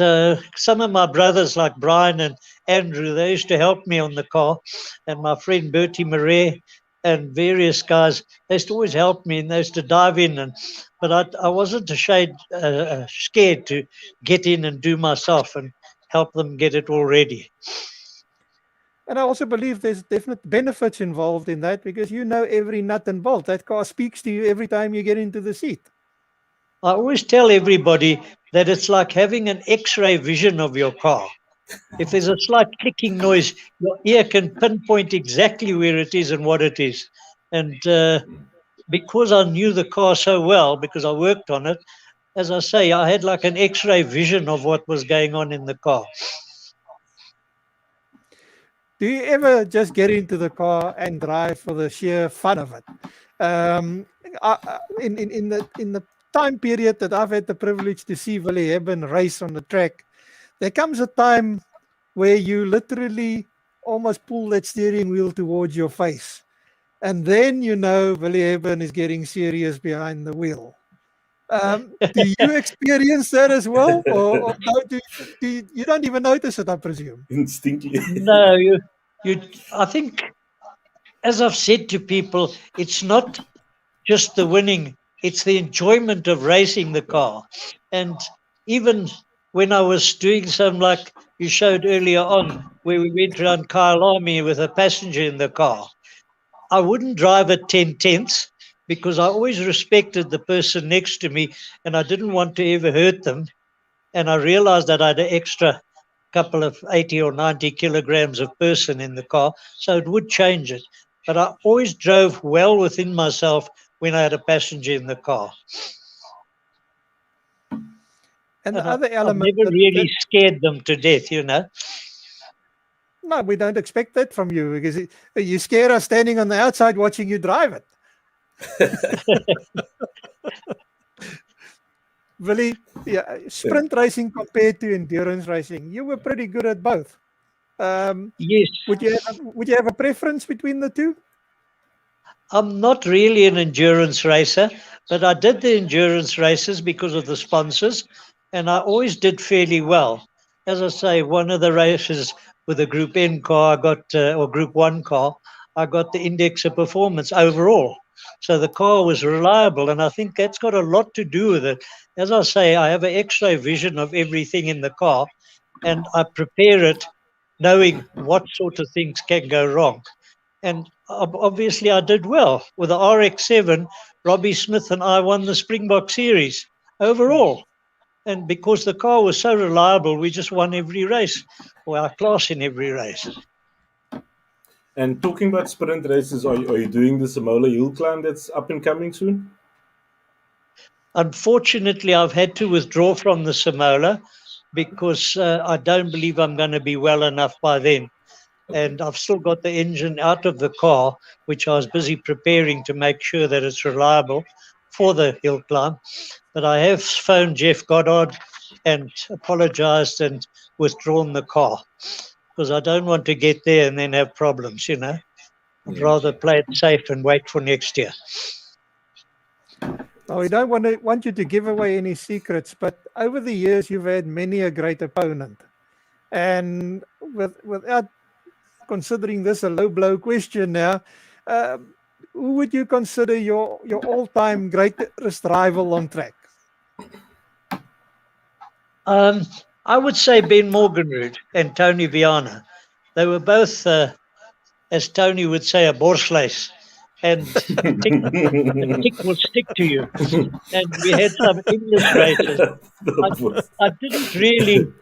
some of my brothers like Brian and Andrew, they used to help me on the car, and my friend Bertie Murray and various guys, they used to always help me and they used to dive in. But I wasn't scared to get in and do myself and help them get it all ready. And I also believe there's definite benefits involved in that because you know every nut and bolt. That car speaks to you every time you get into the seat. I always tell everybody that it's like having an X-ray vision of your car. If there's a slight clicking noise, your ear can pinpoint exactly where it is and what it is. And because I knew the car so well, because I worked on it, as I say, I had like an X-ray vision of what was going on in the car. Do you ever just get into the car and drive for the sheer fun of it? In the time period that I've had the privilege to see Willie Hepburn race on the track, there comes a time where you literally almost pull that steering wheel towards your face. And then you know Willie Hepburn is getting serious behind the wheel. Do you experience that as well? Or you don't even notice it, I presume? Instinctively. No, I think, as I've said to people, it's not just the winning, it's the enjoyment of racing the car. And even when I was doing some, like you showed earlier on, where we went around Kyalami with a passenger in the car, I wouldn't drive at 10/10 because I always respected the person next to me and I didn't want to ever hurt them. And I realized that I had an extra couple of 80 or 90 kilograms of person in the car, so it would change it. But I always drove well within myself when I had a passenger in the car. And the other element... I've never really scared them to death, you know. No, we don't expect that from you because you scare us standing on the outside watching you drive it. Willie, yeah, sprint racing compared to endurance racing, you were pretty good at both. Yes. Would you have a preference between the two? I'm not really an endurance racer, but I did the endurance races because of the sponsors, and I always did fairly well. As I say, one of the races with a Group N car, I got or Group 1 car, I got the index of performance overall. So the car was reliable, and I think that's got a lot to do with it. As I say, I have an X-ray vision of everything in the car, and I prepare it knowing what sort of things can go wrong. And obviously I did well. With the RX-7, Robbie Smith and I won the Springbok Series overall. And because the car was so reliable, we just won every race, or our class in every race. And talking about sprint races, are you doing the Samola Hill climb that's up and coming soon? Unfortunately, I've had to withdraw from the Samola because I don't believe I'm going to be well enough by then. And I've still got the engine out of the car, which I was busy preparing to make sure that it's reliable for the hill climb. But I have phoned Jeff Goddard and apologized and withdrawn the car because I don't want to get there and then have problems, you know. I'd rather play it safe and wait for next year. Well, we don't want you to give away any secrets, but over the years you've had many a great opponent. And without considering this a low blow question now, who would you consider your all-time greatest rival on track? I would say Ben Morgenrud and Tony Viana. They were both, as Tony would say, a borsvleis. And a tick will stick to you. And we had some English races. I didn't really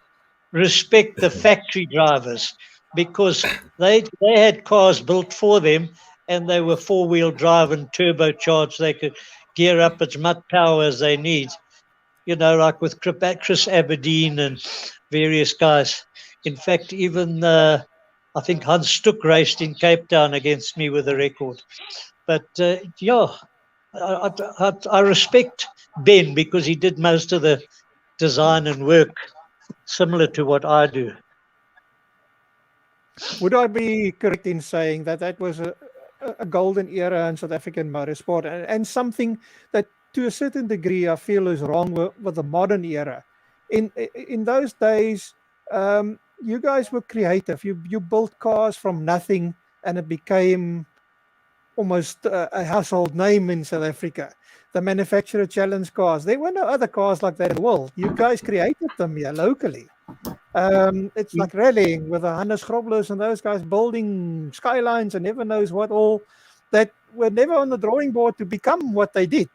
respect the factory drivers because they had cars built for them and they were four-wheel drive and turbocharged. They could gear up as much power as they need, you know, like with Chris Aberdeen and various guys. In fact, even I think Hans Stuck raced in Cape Town against me with a record. But yeah, I respect Ben because he did most of the design and work similar to what I do. Would I be correct in saying that that was a golden era in South African motorsport and something that to a certain degree I feel is wrong with the modern era? In those days, you guys were creative. You built cars from nothing and it became almost a household name in South Africa. The manufacturer challenge cars. There were no other cars like that in the world. You guys created them here locally. It's like rallying with the Hannes Groblers and those guys building skylines and never knows what all that were never on the drawing board to become what they did.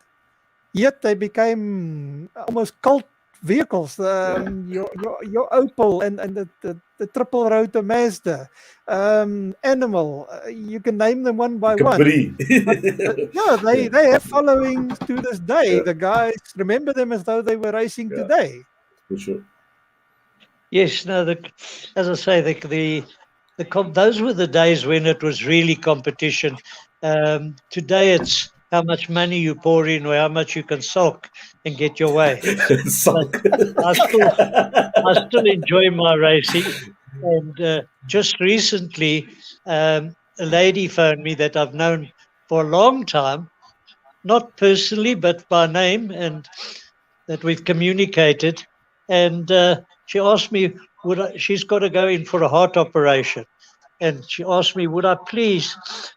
Yet they became almost cult vehicles. Your Opel and the triple rotor Mazda, Animal. You can name them one by Capri. one. Yeah, they have followings to this day. Yeah. The guys remember them as though they were racing today. For sure. Yes, no. As I say, those were the days when it was really competition. Today, it's how much money you pour in or how much you can sulk and get your way. Sulk. I still enjoy my racing. And just recently, a lady phoned me that I've known for a long time, not personally, but by name, and that we've communicated. And she asked me, she's got to go in for a heart operation. And she asked me, would I please,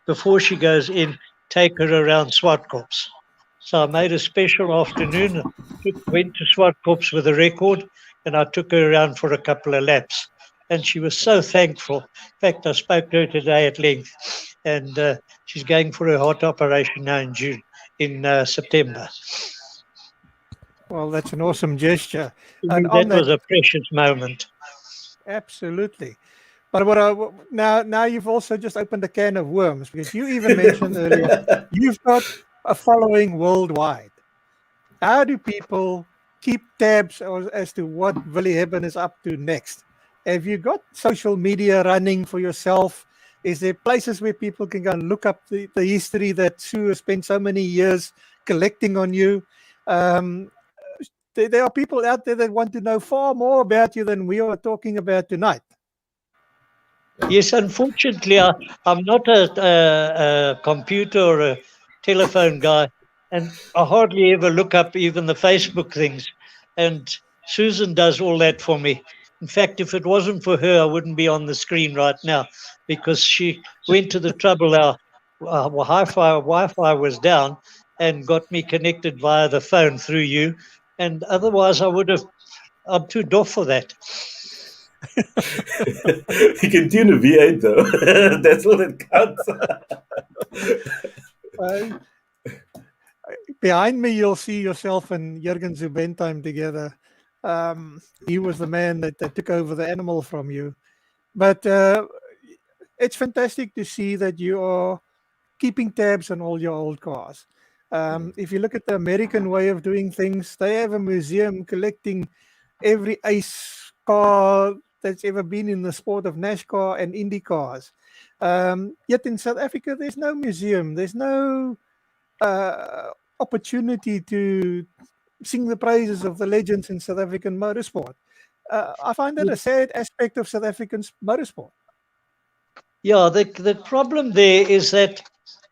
before she goes in, take her around Swartkops? So I made a special afternoon, went to Swartkops with a record, and I took her around for a couple of laps. And she was so thankful. In fact, I spoke to her today at length, and she's going for her heart operation now in September. Well, that's an awesome gesture. And that was a precious moment. Absolutely. But now you've also just opened a can of worms because you even mentioned earlier you've got a following worldwide. How do people keep tabs as to what Willie Hepburn is up to next? Have you got social media running for yourself? Is there places where people can go and look up the history that Sue has spent so many years collecting on you? There are people out there that want to know far more about you than we are talking about tonight. Yes, unfortunately, I'm not a computer or a telephone guy, and I hardly ever look up even the Facebook things. And Susan does all that for me. In fact, if it wasn't for her, I wouldn't be on the screen right now because she went to the trouble. Our Wi-Fi was down and got me connected via the phone through you. And otherwise, I'm too deaf for that. You can tune a V8 though. That's all that counts. Behind me, you'll see yourself and Jürgen Zubentime together. He was the man that took over the Animal from you. But it's fantastic to see that you are keeping tabs on all your old cars. If you look at the American way of doing things, they have a museum collecting every ace car that's ever been in the sport of NASCAR and Indy cars. Yet in South Africa, there's no museum. There's no opportunity to sing the praises of the legends in South African motorsport. I find that a sad aspect of South African motorsport. Yeah, the problem there is that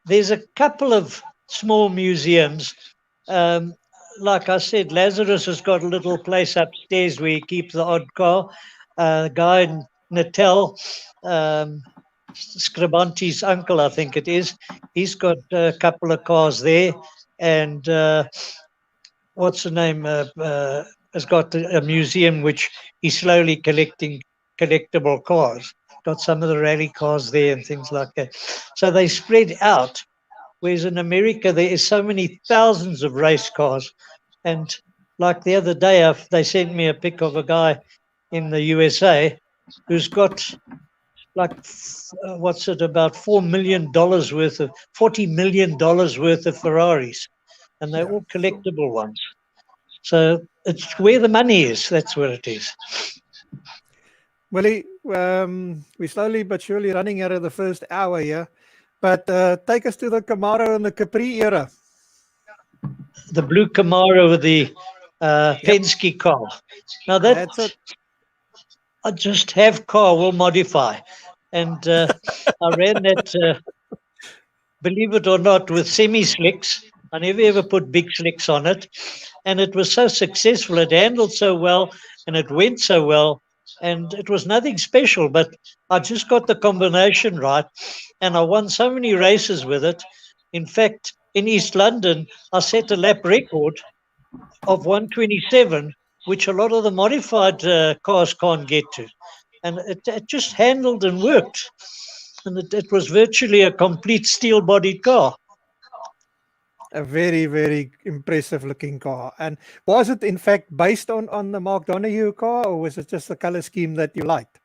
there's a couple of small museums. Like I said, Lazarus has got a little place upstairs where he keeps the odd car. Guy in Natal, Scribanti's uncle, I think it is, he's got a couple of cars there. And what's the name? Has got a museum which he's slowly collecting collectible cars. Got some of the rally cars there and things like that. So they spread out. Whereas in America, there is so many thousands of race cars. And like the other day, they sent me a pic of a guy in the USA who's got like, about $4 million worth of, $40 million worth of Ferraris. And they're all collectible ones. So it's where the money is. That's where it is. Willie, we're slowly but surely running out of the first hour here. But take us to the Camaro and the Capri era. The blue Camaro with the Penske car. Now That's it. I just have car, will modify. And I ran that, believe it or not, with semi-slicks. I never ever put big slicks on it. And it was so successful. It handled so well and it went so well. And it was nothing special, but I just got the combination right. And I won so many races with it. In fact, in East London, I set a lap record of 127, which a lot of the modified cars can't get to. And it just handled and worked. And it was virtually a complete steel-bodied car. A very, very impressive looking car. And was it in fact based on the Mark Donoghue car, or was it just the color scheme that you liked?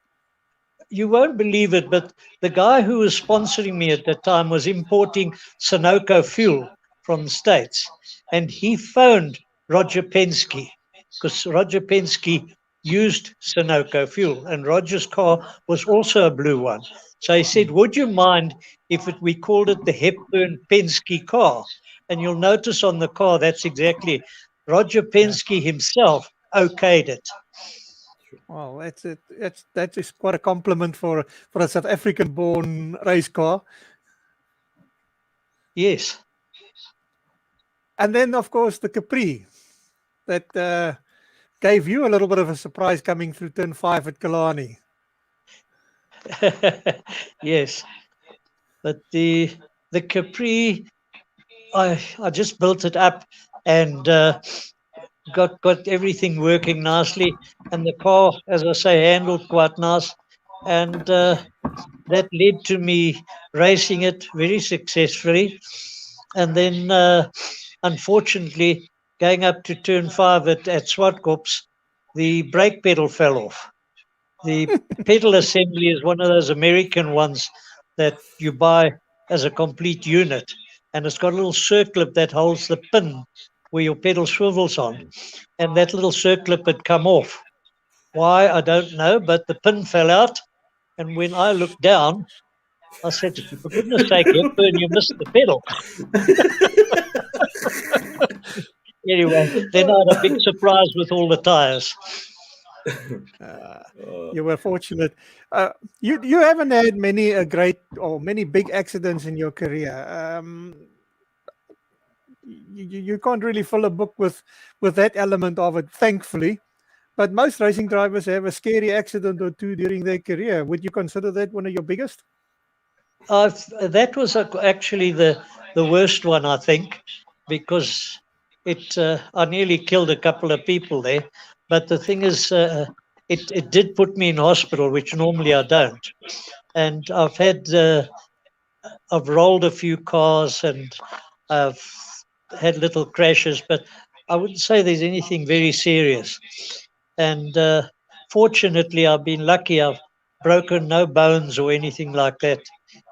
You won't believe it, but the guy who was sponsoring me at the time was importing Sunoco fuel from the States. And he phoned Roger Penske because Roger Penske used Sunoco fuel and Roger's car was also a blue one. So he said, would you mind if we called it the Hepburn Penske car? And you'll notice on the car, that's exactly Roger Penske himself okayed it. Well, that's it. That is quite a compliment for a South African-born race car. Yes. And then, of course, the Capri that gave you a little bit of a surprise coming through turn 5 at Killarney. Yes. But the Capri, I just built it up and got everything working nicely, and the car, as I say, handled quite nice, and that led to me racing it very successfully. And then unfortunately, going up to turn 5 at Swartkops, the brake pedal fell off. The pedal assembly is one of those American ones that you buy as a complete unit, and it's got a little circlip that holds the pin where your pedal swivels on, and that little circlip had come off. Why, I don't know, but the pin fell out, and when I looked down, I said, for goodness sake, Hepburn, you missed the pedal. Anyway, then I had a big surprise with all the tires. You were fortunate. You haven't had many many big accidents in your career. You can't really fill a book with that element of it, thankfully. But most racing drivers have a scary accident or two during their career. Would you consider that one of your biggest? That was actually the worst one, I think, because I nearly killed a couple of people there. But the thing is, it did put me in hospital, which normally I don't. And I've rolled a few cars and I've had little crashes, but I wouldn't say there's anything very serious. And fortunately, I've been lucky. I've broken no bones or anything like that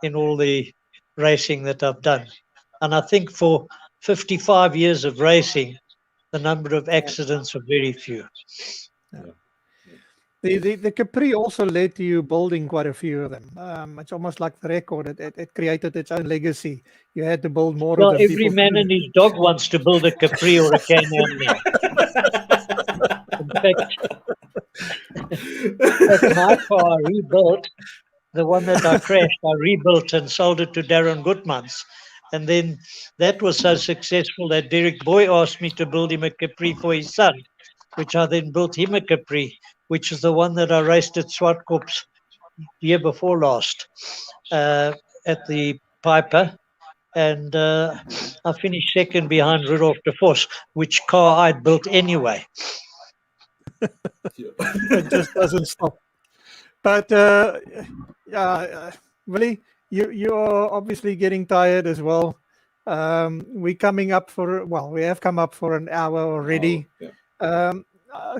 in all the racing that I've done. And I think for 55 years of racing, the number of accidents are very few. The Capri also led to you building quite a few of them. It's almost like the record. It created its own legacy. You had to build more Well, of them. every man and his dog wants to build a Capri or a Can-Am now. In fact, my car I rebuilt, the one that I crashed, I rebuilt and sold it to Darren Goodmans. And then that was so successful that Derek Boy asked me to build him a Capri for his son, which I then built him a Capri, which is the one that I raced at Swartkorps year before last at the Piper. And I finished second behind Rudolf de Vos, which car I'd built anyway. It just doesn't stop. But Willie, you are obviously getting tired as well. We have come up for an hour already.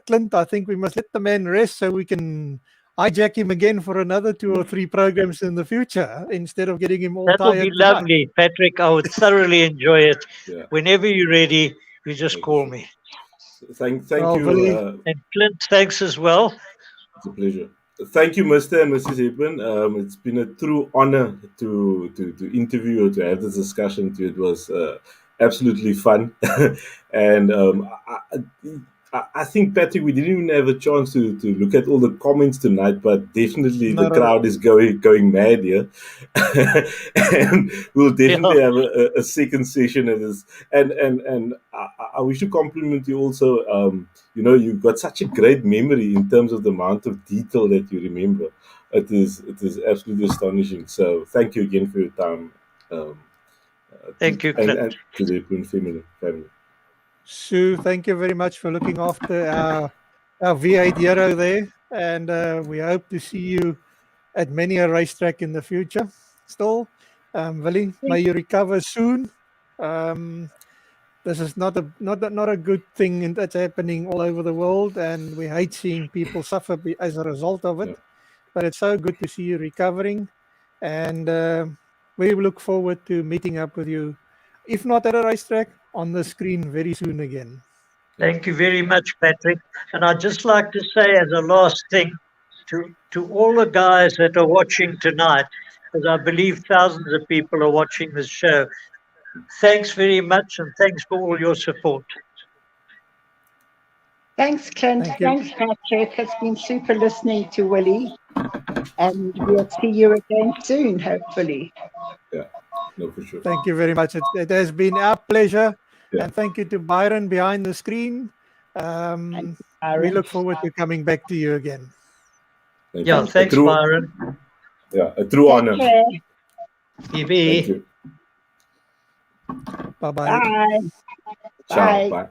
Clint, I think we must let the man rest so we can hijack him again for another 2 or 3 programs in the future instead of getting him all That will tired. be lovely, Patrick. I would thoroughly enjoy it. Yeah. Whenever you're ready, you just call me. Thank Well, you. Willie. And Clint, thanks as well. It's a pleasure. Thank you, Mr. and Mrs. Hepburn. It's been a true honor to interview or to have this discussion with you. It was absolutely fun. And I think, Patrick, we didn't even have a chance to look at all the comments tonight, but definitely the crowd is going mad here. And we'll definitely have a second session of this. And I wish to compliment you also. You've got such a great memory in terms of the amount of detail that you remember. It is absolutely astonishing. So thank you again for your time. Thank you, Clint. And to the Hepburn family. Sue, thank you very much for looking after our V8 hero there. And we hope to see you at many a racetrack in the future still. Willie, may you recover soon. This is not a good thing that's happening all over the world, and we hate seeing people suffer as a result of it. Yeah. But it's so good to see you recovering, and we look forward to meeting up with you, if not at a racetrack, on the screen very soon again. Thank you very much, Patrick. And I'd just like to say as a last thing to all the guys that are watching tonight, because I believe thousands of people are watching this show, thanks very much, and thanks for all your support. Thanks, Clint. Thanks, Patrick. It's been super listening to Willie. And we'll see you again soon, hopefully. Yeah, no, for sure. Thank you very much. It has been our pleasure. Yeah. And thank you to Byron behind the screen. We look forward to coming back to you again. Thanks, Byron. Yeah, a true honor. Thank you. Bye-bye. Bye. Ciao. Bye.